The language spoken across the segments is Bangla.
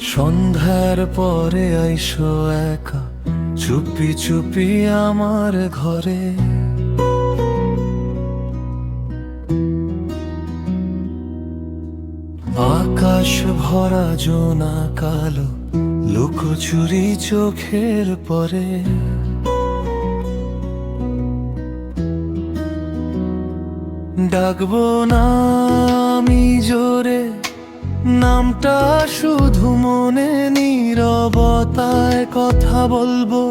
সন্ধ্যার পরে আইসো একা চুপি চুপি আমার ঘরে। আকাশ ভরা জোনা কালো, লুকোচুরি চোখের পরে। ডাকবো না আমি জোরে, নামটা শুধু মনে, নীরবতায় কথা বলবো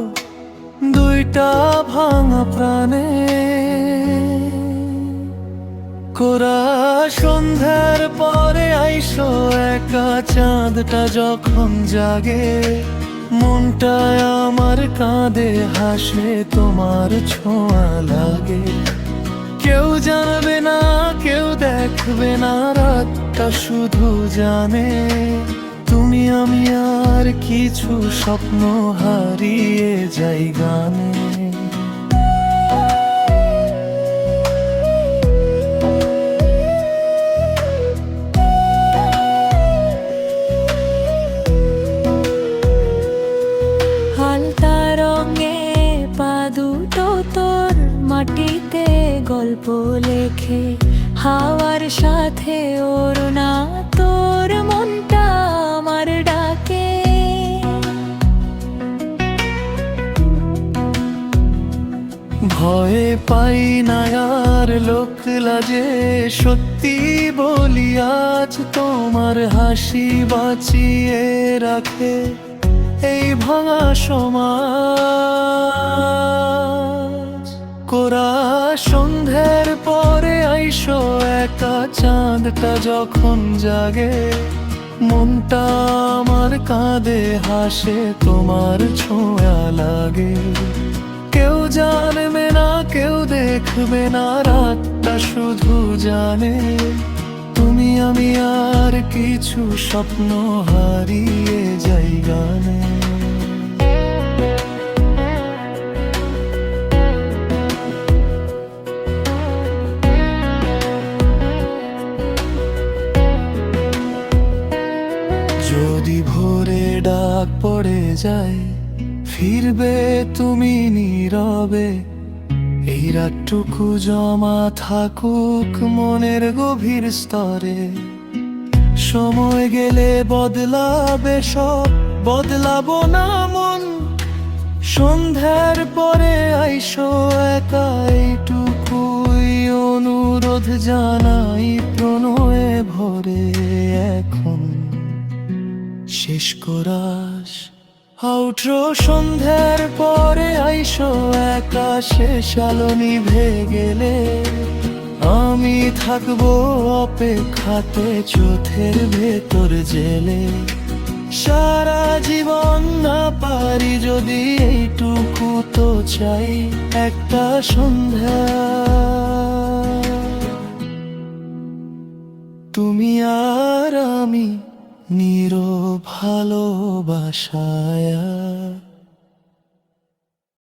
দুইটা ভাঙা প্রাণে। কোরা সন্ধ্যার পরে আইসো একা, চাঁদটা যখন জাগে মনটায় আমার কাঁদে হাসে, তোমার ছোঁয়া লাগে। কেউ জানবে না, কেউ দেখবে না, রাতটা শুধু জানে তুমি আমি, আর কিছু স্বপ্ন হারিয়ে যাই গানে। হালকা রঙে পা দুটো তোর মাটিতে গল্প লেখে, হাওয়ার সাথে ওড়না তোর মনটা আমার ডাকে। ভয়ে পাই না আর লোক লাজে, সত্যি বলি আজ তোমার হাসি বাঁচিয়ে রাখে এই ভাঙা সমাজ। কোরা সন্ধ্যের পরে আইসো একা, চাঁদটা যখন জাগে মনটা আমার কাঁদে হাসে, তোমার ছোঁয়া লাগে। কেউ জানবে না, কেউ দেখবে না, রাতটা শুধু জানে তুমি আমি, আর কিছু স্বপ্ন হারিয়ে যাই গানে। যদি ভোরে ডাক পড়ে যায় ফিরবে তুমি নীরবে, এই রাতটুকু জমা থাকুক মনের গভীর স্তরে। সময় গেলে বদলাবে সব, বদলাবো না মন। সন্ধ্যার পরে আইসো একা, এইটুকুই অনুরোধ জানাই প্রণয়ে ভরে। এখন শেষ কোরাস আউট্রো, সন্ধ্যার পরে আইসো একা, শেষ আলো নিভে গেলে আমি থাকবো অপেক্ষাতে চোখের ভেতর জেলে। সারা জীবন না পারি যদি এইটুকু তো চাই, একটা সন্ধ্যা তুমি আর আমি নীরব ভালোবাসায়।